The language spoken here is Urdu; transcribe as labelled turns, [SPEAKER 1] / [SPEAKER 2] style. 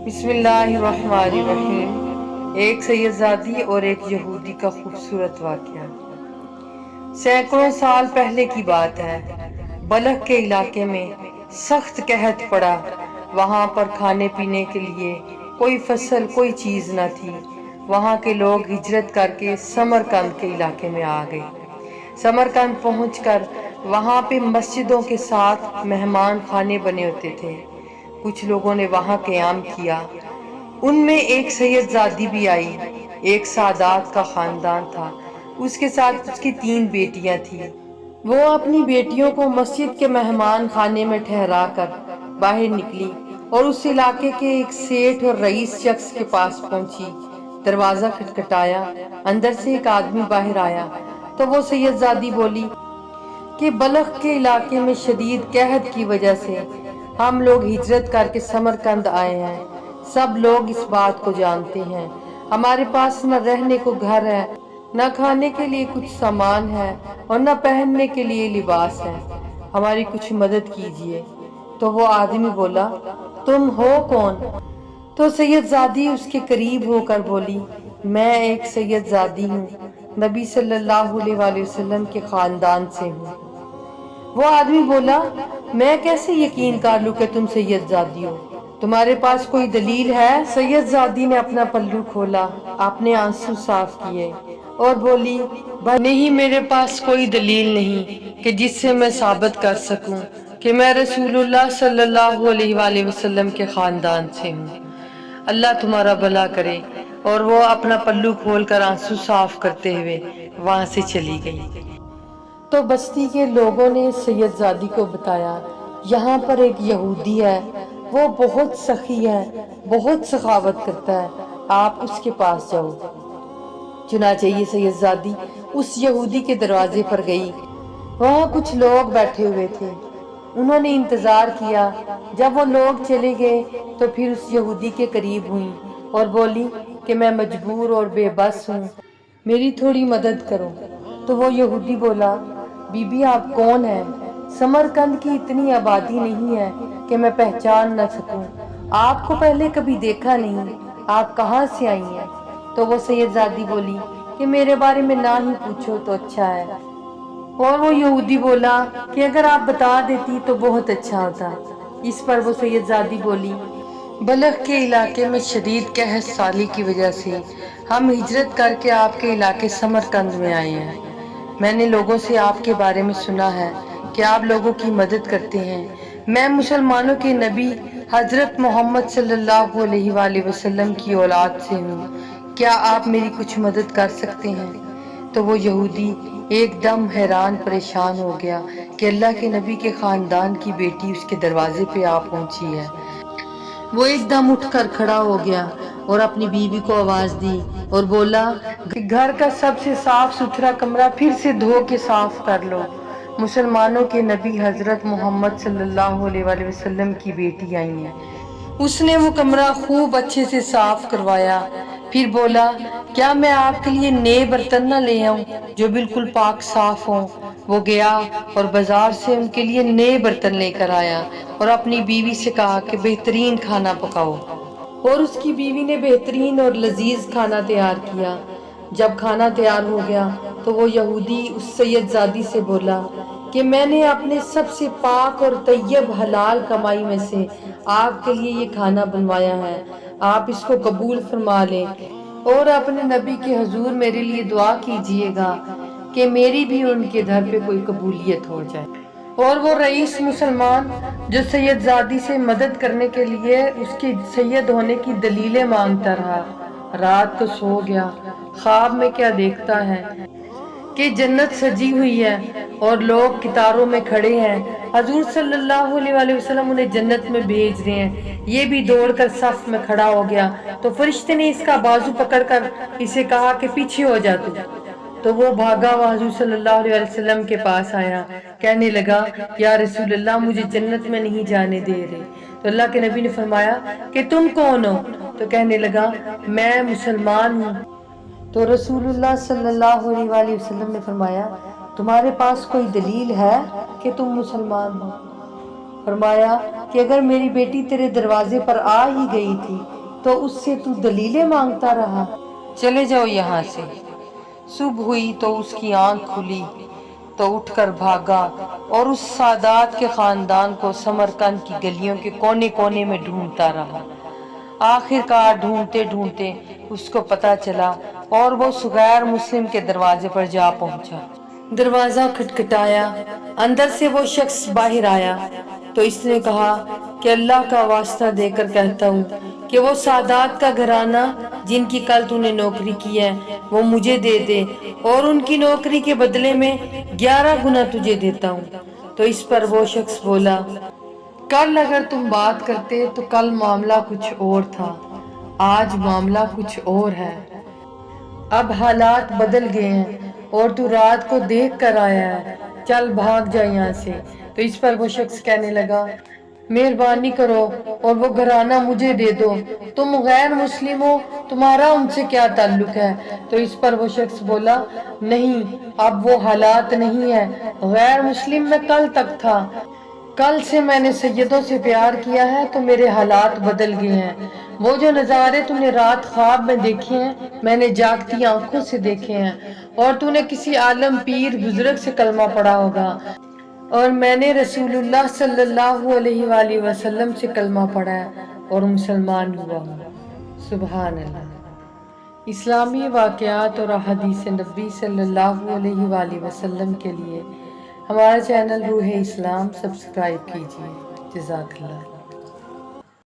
[SPEAKER 1] بسم اللہ الرحمن الرحیم۔ ایک سیدزادی اور ایک یہودی کا خوبصورت واقعہ۔ سینکڑوں سال پہلے کی بات ہے، بلخ کے علاقے میں سخت قحط پڑا۔ وہاں پر کھانے پینے کے لیے کوئی فصل، کوئی چیز نہ تھی۔ وہاں کے لوگ ہجرت کر کے سمرقند کے علاقے میں آ گئے۔ سمرقند پہنچ کر وہاں پہ مسجدوں کے ساتھ مہمان خانے بنے ہوتے تھے۔ کچھ لوگوں نے وہاں قیام کیا۔ ان میں ایک سیدزادی بھی آئی۔ ایک سادات کا خاندان تھا۔ اس کے ساتھ اس کی 3 بیٹیاں تھیں۔ وہ اپنی بیٹیوں کو مسجد کے مہمان خانے میں ٹھہرا کر باہر نکلی اور اس علاقے کے ایک سیٹھ اور رئیس شخص کے پاس پہنچی۔ دروازہ کھٹکھٹایا، اندر سے ایک آدمی باہر آیا تو وہ سیدزادی بولی کہ بلخ کے علاقے میں شدید قحط کی وجہ سے ہم لوگ ہجرت کر کے سمرقند آئے ہیں۔ سب لوگ اس بات کو جانتے ہیں۔ ہمارے پاس نہ رہنے کو گھر ہے، نہ کھانے کے لیے کچھ سامان ہے اور نہ پہننے کے لیے لباس ہے۔ ہماری کچھ مدد کیجیے۔ تو وہ آدمی بولا، تم ہو کون؟ تو سیدزادی اس کے قریب ہو کر بولی، میں ایک سیدزادی ہوں، نبی صلی اللہ علیہ وآلہ وسلم کے خاندان سے ہوں۔ وہ آدمی بولا، میں کیسے یقین کر لوں کہ تم سیدزادی ہو؟ تمہارے پاس کوئی دلیل ہے؟ سیدزادی نے اپنا پلو کھولا، اپنے آنسو صاف کیے اور بولی، نہیں، میرے پاس کوئی دلیل نہیں کہ جس سے میں ثابت کر سکوں کہ میں رسول اللہ صلی اللہ علیہ وآلہ وسلم کے خاندان سے ہوں۔ اللہ تمہارا بھلا کرے۔ اور وہ اپنا پلو کھول کر آنسو صاف کرتے ہوئے وہاں سے چلی گئی۔ تو بستی کے لوگوں نے سیدزادی کو بتایا، یہاں پر ایک یہودی ہے، وہ بہت سخی ہے، بہت سخاوت کرتا ہے، آپ اس کے پاس جاؤ۔ چنانچہ یہ سیدزادی اس یہودی کے دروازے پر گئی۔ وہاں کچھ لوگ بیٹھے ہوئے تھے۔ انہوں نے انتظار کیا۔ جب وہ لوگ چلے گئے تو پھر اس یہودی کے قریب ہوئی اور بولی کہ میں مجبور اور بے بس ہوں، میری تھوڑی مدد کرو۔ تو وہ یہودی بولا، بی بی آپ کون ہیں؟ سمرقند کی اتنی آبادی نہیں ہے کہ میں پہچان نہ سکوں، آپ کو پہلے کبھی دیکھا نہیں، آپ کہاں سے آئی ہیں؟ تو وہ سیدزادی بولی کہ میرے بارے میں نہ ہی پوچھو تو اچھا ہے۔ اور وہ یہودی بولا کہ اگر آپ بتا دیتی تو بہت اچھا ہوتا۔ اس پر وہ سیدزادی بولی، بلخ کے علاقے میں شدید قحط سالی کی وجہ سے ہم ہجرت کر کے آپ کے علاقے سمرقند میں آئے ہیں۔ میں نے لوگوں سے آپ کے بارے میں سنا ہے کہ آپ لوگوں کی مدد کرتے ہیں۔ میں مسلمانوں کے نبی حضرت محمد صلی اللہ علیہ وآلہ وسلم کی اولاد سے ہوں، کیا آپ میری کچھ مدد کر سکتے ہیں؟ تو وہ یہودی ایک دم حیران پریشان ہو گیا کہ اللہ کے نبی کے خاندان کی بیٹی اس کے دروازے پہ آ پہنچی ہے۔ وہ ایک دم اٹھ کر کھڑا ہو گیا اور اپنی بیوی کو آواز دی اور بولا کہ گھر کا سب سے صاف ستھرا کمرہ پھر سے دھو کے صاف کر لو، مسلمانوں کے نبی حضرت محمد صلی اللہ علیہ وآلہ وسلم کی بیٹی آئی ہیں۔ اس نے وہ کمرہ خوب اچھے سے صاف کروایا، پھر بولا، کیا میں آپ کے لیے نئے برتن نہ لے آؤں جو بالکل پاک صاف ہوں؟ وہ گیا اور بازار سے ان کے لیے نئے برتن لے کر آیا اور اپنی بیوی سے کہا کہ بہترین کھانا پکاؤ، اور اس کی بیوی نے بہترین اور لذیذ کھانا تیار کیا۔ جب کھانا تیار ہو گیا تو وہ یہودی اس سیدزادی سے بولا کہ میں نے اپنے سب سے پاک اور طیب حلال کمائی میں سے آپ کے لیے یہ کھانا بنوایا ہے، آپ اس کو قبول فرما لیں اور اپنے نبی کے حضور میرے لیے دعا کیجیے گا کہ میری بھی ان کے در پہ کوئی قبولیت ہو جائے۔ اور وہ رئیس مسلمان جو سیدزادی سے مدد کرنے کے لیے اس کے سید ہونے کی دلیلیں مانگتا رہا، رات کو سو گیا۔ خواب میں کیا دیکھتا ہے کہ جنت سجی ہوئی ہے اور لوگ قطاروں میں کھڑے ہیں، حضور صلی اللہ علیہ وآلہ وسلم انہیں جنت میں بھیج رہے ہیں۔ یہ بھی دوڑ کر صف میں کھڑا ہو گیا تو فرشتے نے اس کا بازو پکڑ کر اسے کہا کہ پیچھے ہو جا تو وہ بھاگا وہ حضور صلی اللہ علیہ وسلم کے پاس آیا، کہنے لگا، یا رسول اللہ مجھے جنت میں نہیں جانے دے رہے۔ تو اللہ کے نبی نے فرمایا کہ تم کون ہو؟ تو کہنے لگا، میں مسلمان ہوں۔ تو رسول اللہ صلی اللہ علیہ وآلہ وسلم نے فرمایا، تمہارے پاس کوئی دلیل ہے کہ تم مسلمان ہو؟ فرمایا کہ اگر میری بیٹی تیرے دروازے پر آ ہی گئی تھی تو اس سے تو دلیلیں مانگتا رہا۔ چلے جاؤ یہاں سے۔ صبح ہوئی تو اس کی آنکھ کھلی تو اٹھ کر بھاگا اور اس سادات کے خاندان کو سمرقند کی گلیوں کے کونے کونے میں ڈھونڈتا رہا۔ آخر کار ڈھونڈتے ڈھونڈتے اس کو پتہ چلا اور وہ غیر مسلم کے دروازے پر جا پہنچا۔ دروازہ کھٹکھٹایا، اندر سے وہ شخص باہر آیا تو اس نے کہا کہ اللہ کا واسطہ دے کر کہتا ہوں کہ وہ سادات کا گھرانہ جن کی کل تو نے نوکری کی ہے وہ مجھے دے دے اور ان کی نوکری کے بدلے میں 11 گنا تجھے دیتا ہوں۔ تو اس پر وہ شخص بولا، کل اگر تم بات کرتے تو کل معاملہ کچھ اور تھا، آج معاملہ کچھ اور ہے۔ اب حالات بدل گئے ہیں اور تو رات کو دیکھ کر آیا ہے، چل بھاگ جا یہاں سے۔ تو اس پر وہ شخص کہنے لگا، مہربانی کرو اور وہ گھرانہ مجھے دے دو، تم غیر مسلم ہو، تمہارا ان سے کیا تعلق ہے؟ تو اس پر وہ شخص بولا، نہیں اب وہ حالات نہیں ہے، غیر مسلم میں کل تک تھا، کل سے میں نے سیدوں سے پیار کیا ہے تو میرے حالات بدل گئے ہیں۔ وہ جو نظارے تو نے رات خواب میں دیکھے ہیں میں نے جاگتی آنکھوں سے دیکھے ہیں، اور تو نے کسی عالم پیر بزرگ سے کلمہ پڑھا ہوگا اور میں نے رسول اللہ صلی اللہ علیہ وآلہ وسلم سے کلمہ پڑھا ہے اور مسلمان ہوا ہوں۔ سبحان اللہ۔ اسلامی واقعات اور احادیث نبی صلی اللہ علیہ وآلہ وسلم کے لیے ہمارا چینل روح اسلام سبسکرائب کیجیے۔ جزاک اللہ۔